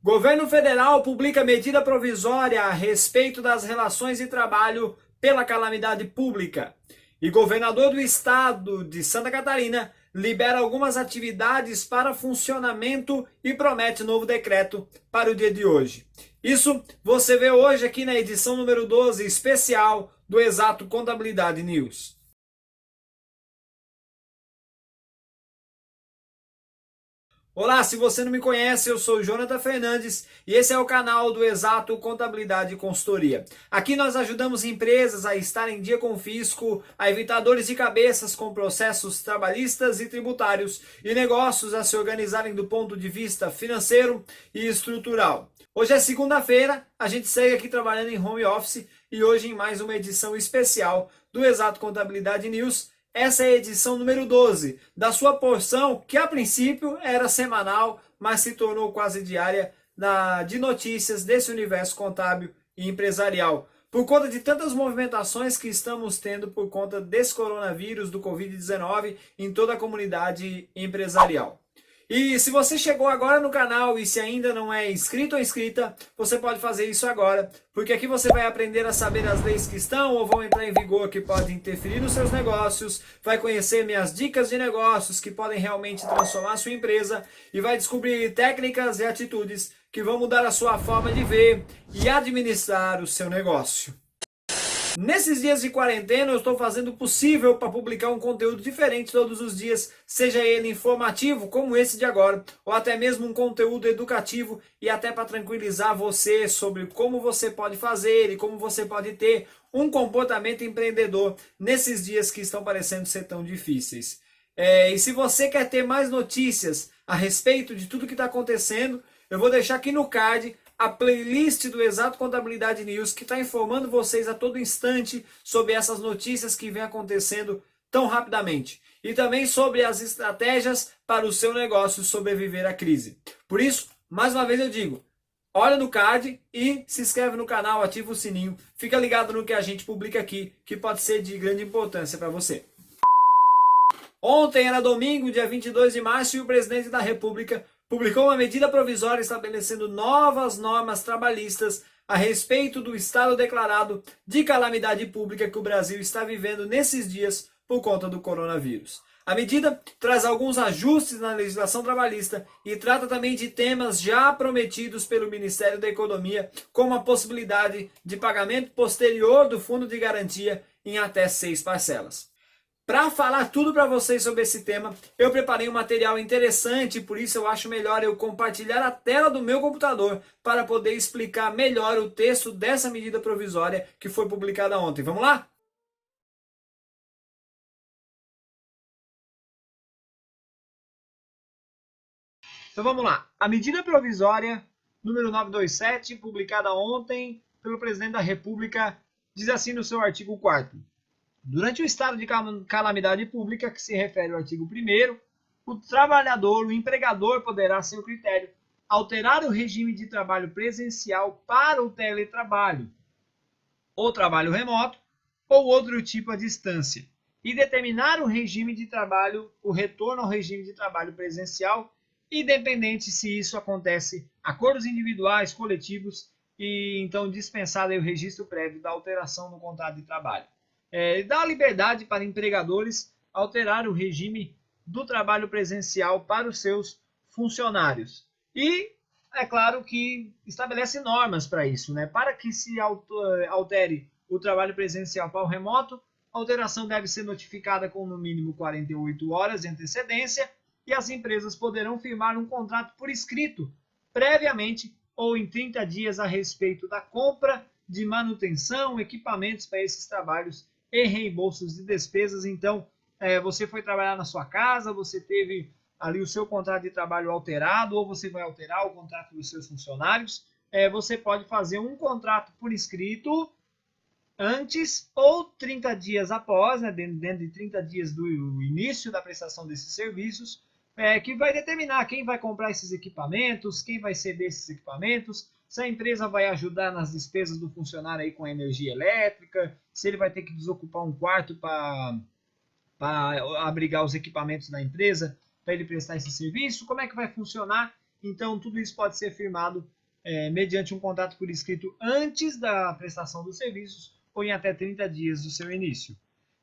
Governo Federal publica medida provisória a respeito das relações de trabalho pela calamidade pública. E governador do estado de Santa Catarina libera algumas atividades para funcionamento e promete novo decreto para o dia de hoje. Isso você vê hoje aqui na edição número 12 especial do Exato Contabilidade News. Olá, se você não me conhece, eu sou Jonathan Fernandes e esse é o canal do Exato Contabilidade e Consultoria. Aqui nós ajudamos empresas a estar em dia com o fisco, a evitar dores de cabeças com processos trabalhistas e tributários e negócios a se organizarem do ponto de vista financeiro e estrutural. Hoje é segunda-feira, a gente segue aqui trabalhando em home office e hoje em mais uma edição especial do Exato Contabilidade News. Essa é a edição número 12 da sua porção, que a princípio era semanal, mas se tornou quase diária de notícias desse universo contábil e empresarial. Por conta de tantas movimentações que estamos tendo por conta desse coronavírus, do Covid-19, em toda a comunidade empresarial. E se você chegou agora no canal e se ainda não é inscrito ou inscrita, você pode fazer isso agora, porque aqui você vai aprender a saber as leis que estão ou vão entrar em vigor que podem interferir nos seus negócios, vai conhecer minhas dicas de negócios que podem realmente transformar a sua empresa e vai descobrir técnicas e atitudes que vão mudar a sua forma de ver e administrar o seu negócio. Nesses dias de quarentena, eu estou fazendo o possível para publicar um conteúdo diferente todos os dias, seja ele informativo, como esse de agora, ou até mesmo um conteúdo educativo e até para tranquilizar você sobre como você pode fazer e como você pode ter um comportamento empreendedor nesses dias que estão parecendo ser tão difíceis. E se você quer ter mais notícias a respeito de tudo que está acontecendo, eu vou deixar aqui no card a playlist do Exato Contabilidade News, que está informando vocês a todo instante sobre essas notícias que vem acontecendo tão rapidamente. E também sobre as estratégias para o seu negócio sobreviver à crise. Por isso, mais uma vez eu digo, olha no card e se inscreve no canal, ativa o sininho, fica ligado no que a gente publica aqui, que pode ser de grande importância para você. Ontem era domingo, dia 22 de março, e o presidente da República publicou uma medida provisória estabelecendo novas normas trabalhistas a respeito do estado declarado de calamidade pública que o Brasil está vivendo nesses dias por conta do coronavírus. A medida traz alguns ajustes na legislação trabalhista e trata também de temas já prometidos pelo Ministério da Economia, como a possibilidade de pagamento posterior do Fundo de Garantia em até 6 parcelas. Para falar tudo para vocês sobre esse tema, eu preparei um material interessante, por isso eu acho melhor eu compartilhar a tela do meu computador para poder explicar melhor o texto dessa medida provisória que foi publicada ontem. Vamos lá? Então vamos lá. A medida provisória número 927, publicada ontem pelo presidente da República, diz assim no seu artigo 4º. Durante o estado de calamidade pública, que se refere ao artigo 1º, o trabalhador, o empregador poderá, a seu critério, alterar o regime de trabalho presencial para o teletrabalho, ou trabalho remoto, ou outro tipo à distância, e determinar o regime de trabalho, o retorno ao regime de trabalho presencial, independente se isso acontece acordos individuais, coletivos, e então dispensado o registro prévio da alteração no contrato de trabalho. Dá liberdade para empregadores alterar o regime do trabalho presencial para os seus funcionários. E é claro que estabelece normas para isso, né? Para que se altere o trabalho presencial para o remoto, a alteração deve ser notificada com no mínimo 48 horas de antecedência e as empresas poderão firmar um contrato por escrito, previamente ou em 30 dias a respeito da compra de manutenção, equipamentos para esses trabalhos e reembolsos de despesas. Então, você foi trabalhar na sua casa, você teve ali o seu contrato de trabalho alterado, ou você vai alterar o contrato dos seus funcionários, você pode fazer um contrato por escrito antes ou 30 dias após, né, dentro de 30 dias do início da prestação desses serviços, que vai determinar quem vai comprar esses equipamentos, quem vai ceder esses equipamentos, se a empresa vai ajudar nas despesas do funcionário aí com a energia elétrica, se ele vai ter que desocupar um quarto para abrigar os equipamentos da empresa, para ele prestar esse serviço, como é que vai funcionar Então, tudo isso pode ser firmado mediante um contrato por escrito antes da prestação dos serviços ou em até 30 dias do seu início.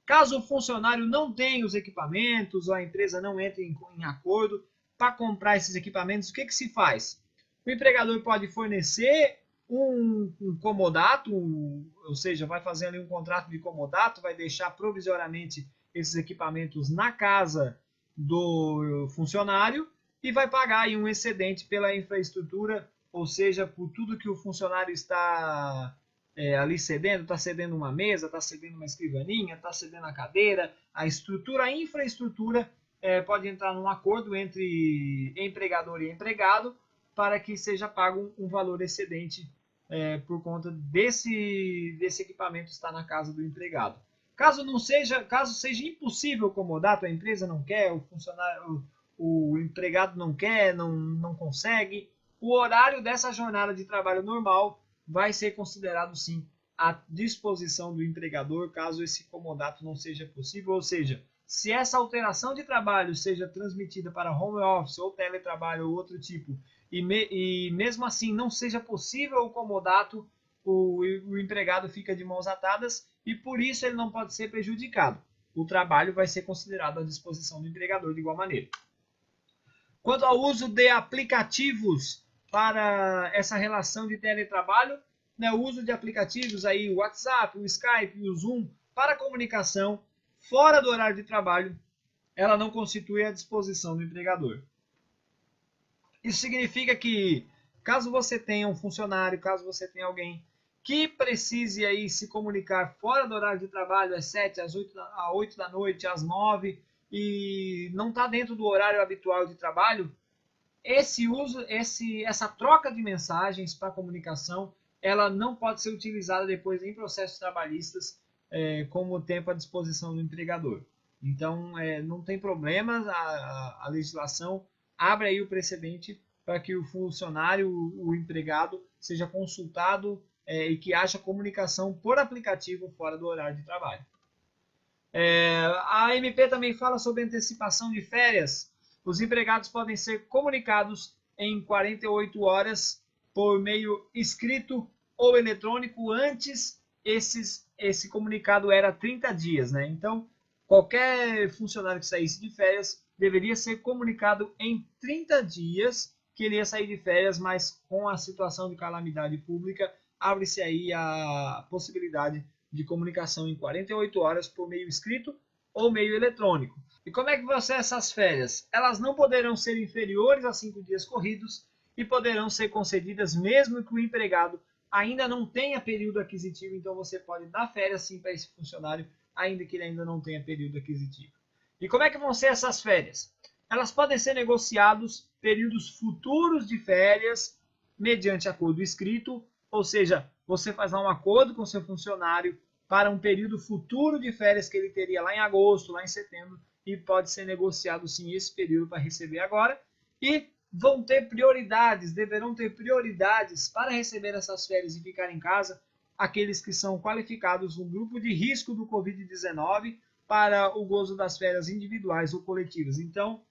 Caso o funcionário não tenha os equipamentos ou a empresa não entre em acordo para comprar esses equipamentos, o que se faz? O empregador pode fornecer um comodato, ou seja, vai fazer ali um contrato de comodato, vai deixar provisoriamente esses equipamentos na casa do funcionário e vai pagar aí um excedente pela infraestrutura, ou seja, por tudo que o funcionário está ali cedendo, está cedendo uma mesa, está cedendo uma escrivaninha, está cedendo a cadeira, a estrutura, a infraestrutura pode entrar num acordo entre empregador e empregado para que seja pago um valor excedente por conta desse equipamento estar na casa do empregado. Caso seja impossível o comodato, a empresa não quer, o funcionário, o empregado não quer, não consegue, o horário dessa jornada de trabalho normal vai ser considerado sim à disposição do empregador, caso esse comodato não seja possível, ou seja, se essa alteração de trabalho seja transmitida para home office ou teletrabalho ou outro tipo, e mesmo assim não seja possível o comodato, o empregado fica de mãos atadas e por isso ele não pode ser prejudicado. O trabalho vai ser considerado à disposição do empregador de igual maneira. Quanto ao uso de aplicativos para essa relação de teletrabalho, né, o uso de aplicativos aí, o WhatsApp, o Skype e o Zoom para comunicação fora do horário de trabalho, ela não constitui à disposição do empregador. Isso significa que, caso você tenha um funcionário, caso você tenha alguém que precise aí se comunicar fora do horário de trabalho, às 7, às 8 da noite, às 9, e não está dentro do horário habitual de trabalho, essa troca de mensagens para comunicação, ela não pode ser utilizada depois em processos trabalhistas como tempo à disposição do empregador. Então, não tem problema, a legislação abre aí o precedente para que o funcionário, o empregado, seja consultado e que haja comunicação por aplicativo fora do horário de trabalho. A MP também fala sobre antecipação de férias. Os empregados podem ser comunicados em 48 horas por meio escrito ou eletrônico. Antes, esse comunicado era 30 dias, né? Então, qualquer funcionário que saísse de férias deveria ser comunicado em 30 dias que ele ia sair de férias, mas com a situação de calamidade pública, abre-se aí a possibilidade de comunicação em 48 horas por meio escrito ou meio eletrônico. E como é que vão ser essas férias? Elas não poderão ser inferiores a 5 dias corridos e poderão ser concedidas mesmo que o empregado ainda não tenha período aquisitivo, então você pode dar férias sim para esse funcionário, ainda que ele ainda não tenha período aquisitivo. E como é que vão ser essas férias? Elas podem ser negociados períodos futuros de férias mediante acordo escrito, ou seja, você faz lá um acordo com seu funcionário para um período futuro de férias que ele teria lá em agosto, lá em setembro, e pode ser negociado sim esse período para receber agora. E vão ter prioridades, deverão ter prioridades para receber essas férias e ficar em casa aqueles que são qualificados no grupo de risco do Covid-19 para o gozo das férias individuais ou coletivas. Então,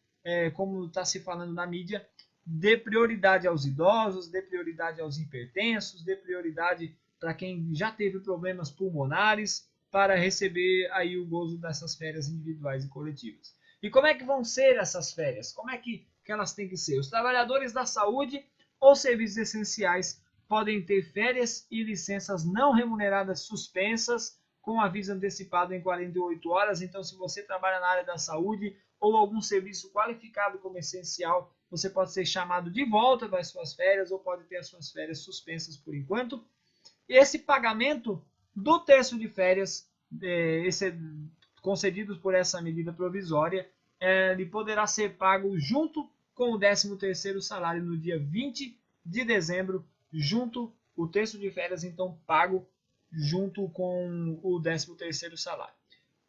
como está se falando na mídia, dê prioridade aos idosos, dê prioridade aos hipertensos, dê prioridade para quem já teve problemas pulmonares, para receber aí o gozo dessas férias individuais e coletivas. E como é que vão ser essas férias? Como é que elas têm que ser? Os trabalhadores da saúde ou serviços essenciais podem ter férias e licenças não remuneradas suspensas com aviso antecipado em 48 horas. Então, se você trabalha na área da saúde ou algum serviço qualificado como essencial, você pode ser chamado de volta das suas férias ou pode ter as suas férias suspensas por enquanto. Esse pagamento do terço de férias concedidos por essa medida provisória, ele poderá ser pago junto com o 13º salário no dia 20 de dezembro, junto o terço de férias então pago junto com o 13º salário.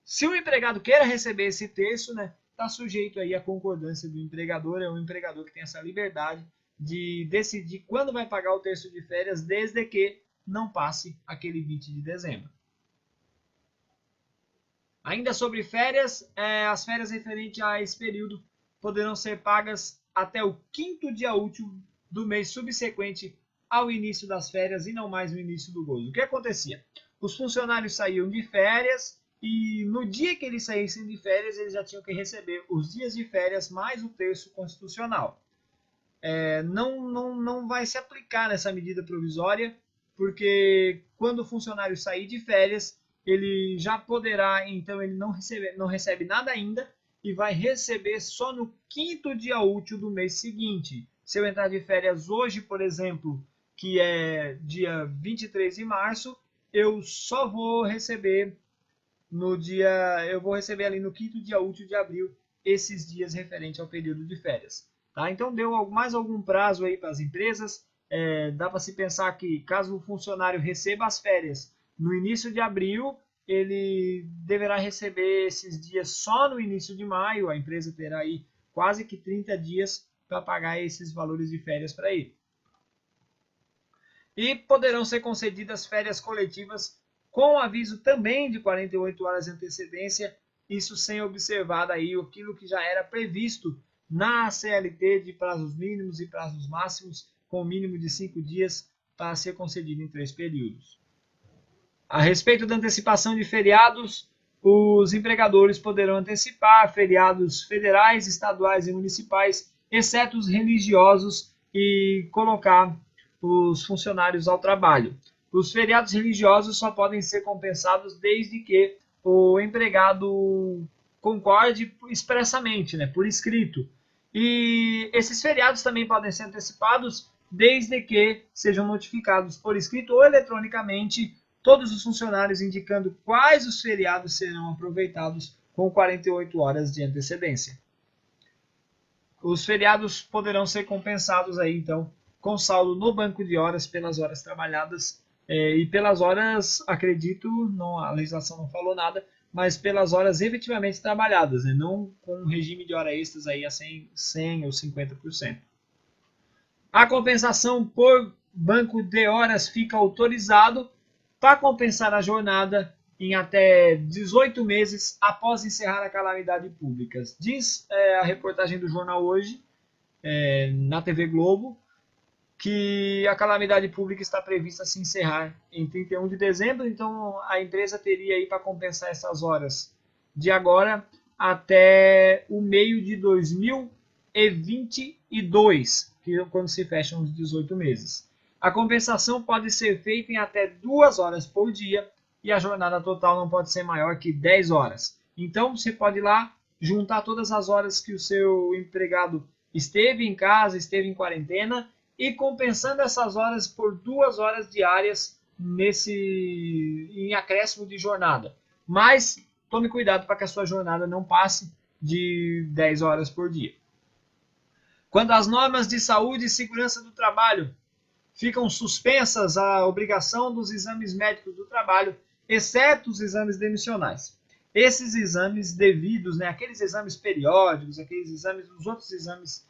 Se o empregado queira receber esse terço, né, está sujeito aí à concordância do empregador, é o empregador que tem essa liberdade de decidir quando vai pagar o terço de férias, desde que não passe aquele 20 de dezembro. Ainda sobre férias, as férias referentes a esse período poderão ser pagas até o 5º dia útil do mês subsequente ao início das férias e não mais no início do gozo. O que acontecia? Os funcionários saíam de férias e no dia que eles saíssem de férias, eles já tinham que receber os dias de férias mais o terço constitucional. Não vai se aplicar nessa medida provisória, porque quando o funcionário sair de férias, ele já poderá, então ele não recebe nada ainda e vai receber só no 5º dia útil do mês seguinte. Se eu entrar de férias hoje, por exemplo, que é dia 23 de março, eu só vou receber ali no 5º dia útil de abril esses dias referentes ao período de férias. Tá? Então deu mais algum prazo aí para as empresas. Dá para se pensar que caso o funcionário receba as férias no início de abril, ele deverá receber esses dias só no início de maio. A empresa terá aí quase que 30 dias para pagar esses valores de férias para ele. E poderão ser concedidas férias coletivas com aviso também de 48 horas de antecedência, isso sem observar aí aquilo que já era previsto na CLT de prazos mínimos e prazos máximos, com o mínimo de 5 dias para ser concedido em 3 períodos. A respeito da antecipação de feriados, os empregadores poderão antecipar feriados federais, estaduais e municipais, exceto os religiosos, e colocar os funcionários ao trabalho. Os feriados religiosos só podem ser compensados desde que o empregado concorde expressamente, por escrito. E esses feriados também podem ser antecipados desde que sejam notificados por escrito ou eletronicamente todos os funcionários, indicando quais os feriados serão aproveitados com 48 horas de antecedência. Os feriados poderão ser compensados aí, então, com saldo no banco de horas pelas horas trabalhadas e pelas horas, acredito, a legislação não falou nada, mas pelas horas efetivamente trabalhadas, não com um regime de hora extras aí a 100 ou 50%. A compensação por banco de horas fica autorizado para compensar a jornada em até 18 meses após encerrar a calamidade pública. Diz a reportagem do jornal Hoje, na TV Globo, que a calamidade pública está prevista se encerrar em 31 de dezembro, então a empresa teria aí para compensar essas horas de agora até o meio de 2022, que é quando se fecham os 18 meses. A compensação pode ser feita em até 2 horas por dia e a jornada total não pode ser maior que 10 horas. Então você pode ir lá juntar todas as horas que o seu empregado esteve em casa, esteve em quarentena, e compensando essas horas por 2 horas diárias em acréscimo de jornada. Mas tome cuidado para que a sua jornada não passe de 10 horas por dia. Quando as normas de saúde e segurança do trabalho ficam suspensas a obrigação dos exames médicos do trabalho, exceto os exames demissionais. Esses exames devidos, aqueles exames periódicos, aqueles exames, os outros exames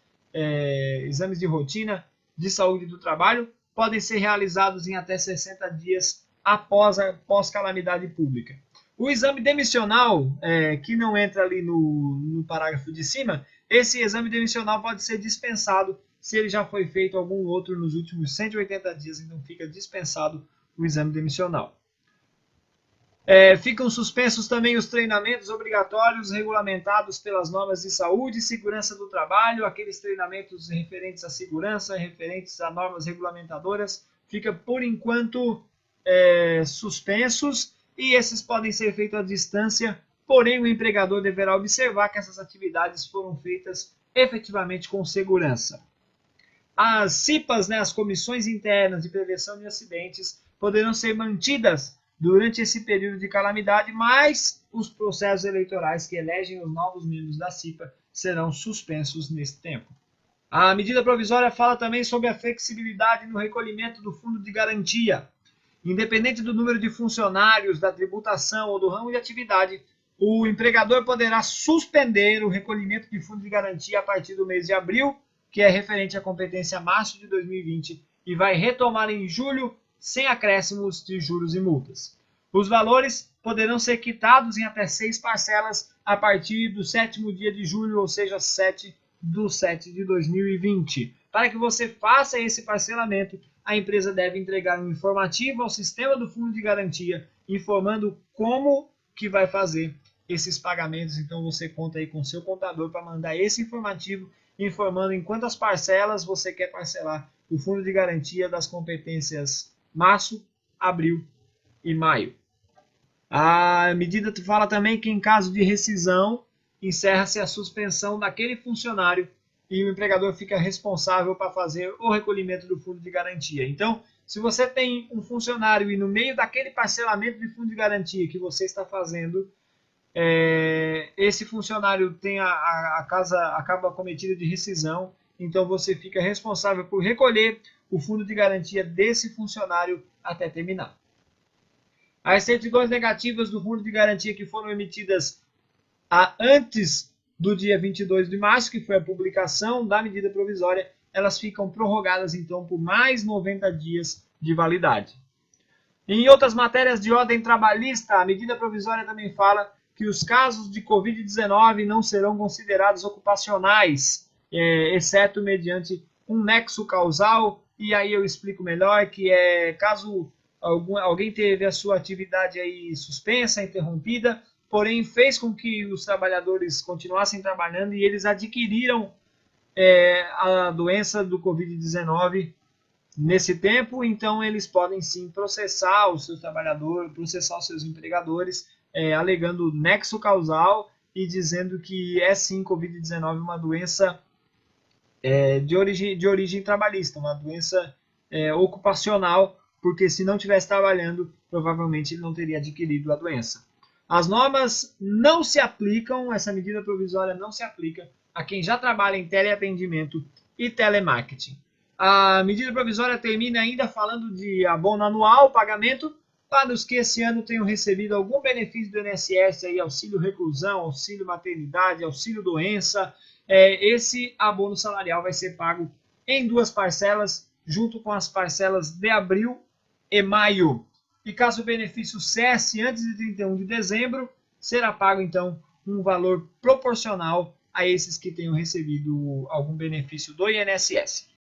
de rotina de saúde do trabalho, podem ser realizados em até 60 dias após a pós-calamidade pública. O exame demissional, que não entra ali no parágrafo de cima, esse exame demissional pode ser dispensado se ele já foi feito algum outro nos últimos 180 dias, então fica dispensado o exame demissional. Ficam suspensos também os treinamentos obrigatórios regulamentados pelas normas de saúde e segurança do trabalho, aqueles treinamentos referentes à segurança, referentes a normas regulamentadoras, fica por enquanto suspensos, e esses podem ser feitos à distância, porém o empregador deverá observar que essas atividades foram feitas efetivamente com segurança. As CIPAs, as Comissões Internas de Prevenção de Acidentes, poderão ser mantidas durante esse período de calamidade, mas os processos eleitorais que elegem os novos membros da CIPA serão suspensos nesse tempo. A medida provisória fala também sobre a flexibilidade no recolhimento do fundo de garantia. Independente do número de funcionários, da tributação ou do ramo de atividade, o empregador poderá suspender o recolhimento de fundo de garantia a partir do mês de abril, que é referente à competência março de 2020, e vai retomar em julho, sem acréscimos de juros e multas. Os valores poderão ser quitados em até 6 parcelas a partir do 7º dia de julho, ou seja, 7 7 de 2020. Para que você faça esse parcelamento, a empresa deve entregar um informativo ao sistema do Fundo de Garantia, informando como que vai fazer esses pagamentos. Então você conta aí com o seu contador para mandar esse informativo, informando em quantas parcelas você quer parcelar o Fundo de Garantia das competências março, abril e maio. A medida fala também que em caso de rescisão, encerra-se a suspensão daquele funcionário e o empregador fica responsável para fazer o recolhimento do fundo de garantia. Então, se você tem um funcionário e no meio daquele parcelamento de fundo de garantia que você está fazendo, esse funcionário tem a casa acaba cometida de rescisão, então você fica responsável por recolher o fundo de garantia desse funcionário até terminar. As certidões negativas do fundo de garantia que foram emitidas antes do dia 22 de março, que foi a publicação da medida provisória, elas ficam prorrogadas então por mais 90 dias de validade. Em outras matérias de ordem trabalhista, a medida provisória também fala que os casos de Covid-19 não serão considerados ocupacionais, exceto mediante um nexo causal, e aí eu explico melhor, que caso alguém teve a sua atividade aí suspensa, interrompida, porém fez com que os trabalhadores continuassem trabalhando e eles adquiriram a doença do Covid-19 nesse tempo, então eles podem sim processar os seus trabalhadores, processar os seus empregadores, alegando nexo causal e dizendo que sim Covid-19 uma doença de origem trabalhista, uma doença ocupacional, porque se não estivesse trabalhando, provavelmente ele não teria adquirido a doença. As normas não se aplicam, essa medida provisória não se aplica a quem já trabalha em teleatendimento e telemarketing. A medida provisória termina ainda falando de abono anual, pagamento para os que esse ano tenham recebido algum benefício do INSS, aí, auxílio reclusão, auxílio maternidade, auxílio doença. Esse abono salarial vai ser pago em 2 parcelas, junto com as parcelas de abril e maio. E caso o benefício cesse antes de 31 de dezembro, será pago então um valor proporcional a esses que tenham recebido algum benefício do INSS.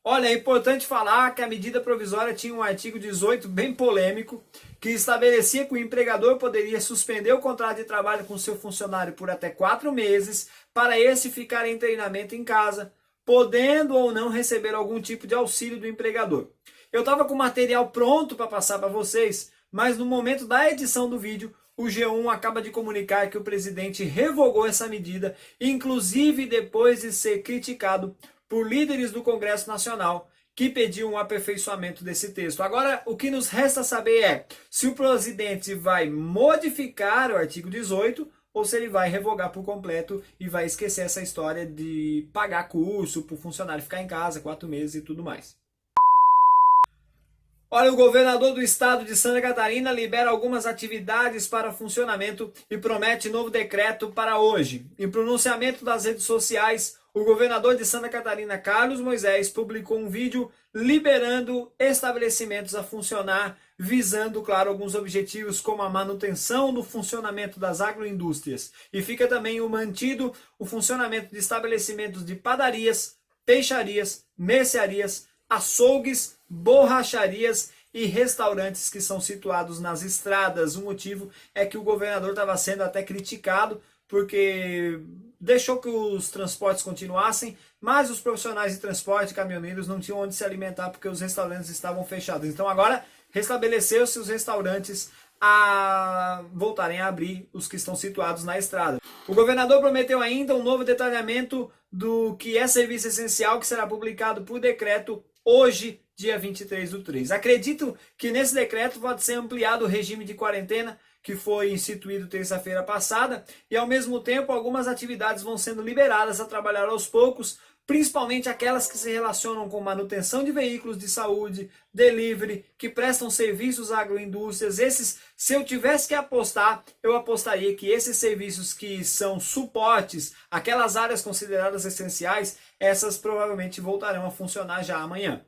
Olha, é importante falar que a medida provisória tinha um artigo 18 bem polêmico, que estabelecia que o empregador poderia suspender o contrato de trabalho com seu funcionário por até 4 meses, para esse ficar em treinamento em casa, podendo ou não receber algum tipo de auxílio do empregador. Eu estava com o material pronto para passar para vocês, mas no momento da edição do vídeo, o G1 acaba de comunicar que o presidente revogou essa medida, inclusive depois de ser criticado por líderes do Congresso Nacional que pediam um aperfeiçoamento desse texto. Agora, o que nos resta saber é se o presidente vai modificar o artigo 18 ou se ele vai revogar por completo e vai esquecer essa história de pagar curso para o funcionário ficar em casa 4 meses e tudo mais. Olha, o governador do estado de Santa Catarina libera algumas atividades para funcionamento e promete novo decreto para hoje. Em pronunciamento das redes sociais, o governador de Santa Catarina, Carlos Moisés, publicou um vídeo liberando estabelecimentos a funcionar, visando, claro, alguns objetivos como a manutenção do funcionamento das agroindústrias. E fica também mantido o funcionamento de estabelecimentos de padarias, peixarias, mercearias, açougues, borracharias e restaurantes que são situados nas estradas. O motivo é que o governador estava sendo até criticado porque deixou que os transportes continuassem, mas os profissionais de transporte, caminhoneiros, não tinham onde se alimentar porque os restaurantes estavam fechados. Então agora restabeleceu-se os restaurantes a voltarem a abrir, os que estão situados na estrada. O governador prometeu ainda um novo detalhamento do que é serviço essencial, que será publicado por decreto hoje, dia 23/3. Acredito que nesse decreto pode ser ampliado o regime de quarentena que foi instituído terça-feira passada e, ao mesmo tempo, algumas atividades vão sendo liberadas a trabalhar aos poucos, principalmente aquelas que se relacionam com manutenção de veículos de saúde, delivery, que prestam serviços a agroindústrias. Esses, se eu tivesse que apostar, eu apostaria que esses serviços que são suportes, aquelas áreas consideradas essenciais, essas provavelmente voltarão a funcionar já amanhã.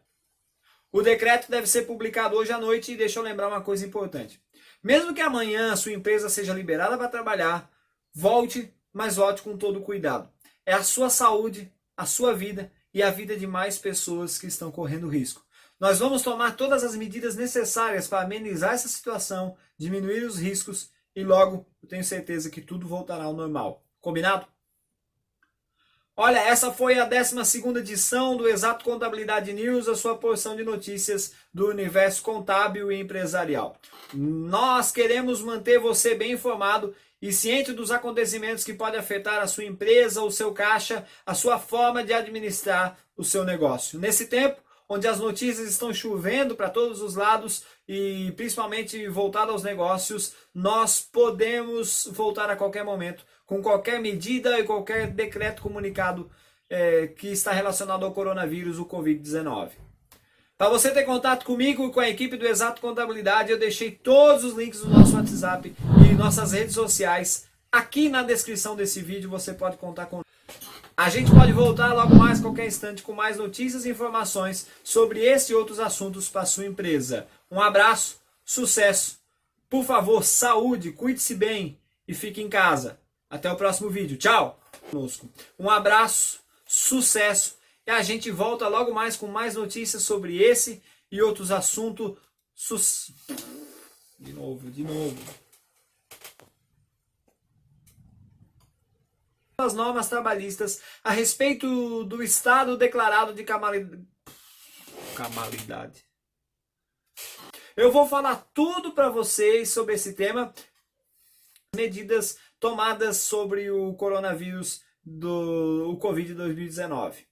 O decreto deve ser publicado hoje à noite e deixa eu lembrar uma coisa importante. Mesmo que amanhã a sua empresa seja liberada para trabalhar, volte, mas volte com todo cuidado. É a sua saúde, a sua vida e a vida de mais pessoas que estão correndo risco. Nós vamos tomar todas as medidas necessárias para amenizar essa situação, diminuir os riscos e logo eu tenho certeza que tudo voltará ao normal. Combinado? Olha, essa foi a 12ª edição do Exato Contabilidade News, a sua porção de notícias do universo contábil e empresarial. Nós queremos manter você bem informado e ciente dos acontecimentos que podem afetar a sua empresa, o seu caixa, a sua forma de administrar o seu negócio. Nesse tempo, onde as notícias estão chovendo para todos os lados e principalmente voltado aos negócios, nós podemos voltar a qualquer momento com qualquer medida e qualquer decreto comunicado que está relacionado ao coronavírus, o Covid-19. Para você ter contato comigo e com a equipe do Exato Contabilidade, eu deixei todos os links do nosso WhatsApp e nossas redes sociais aqui na descrição desse vídeo. Você pode contar com. A gente pode voltar logo mais, qualquer instante, com mais notícias e informações sobre esse e outros assuntos para a sua empresa. Um abraço, sucesso, por favor, saúde, cuide-se bem e fique em casa. Até o próximo vídeo. Tchau! Um abraço, sucesso e a gente volta logo mais com mais notícias sobre esse e outros assuntos. De novo. As normas trabalhistas a respeito do estado declarado de calamidade. Eu vou falar tudo para vocês sobre esse tema, medidas tomadas sobre o coronavírus do Covid 2019.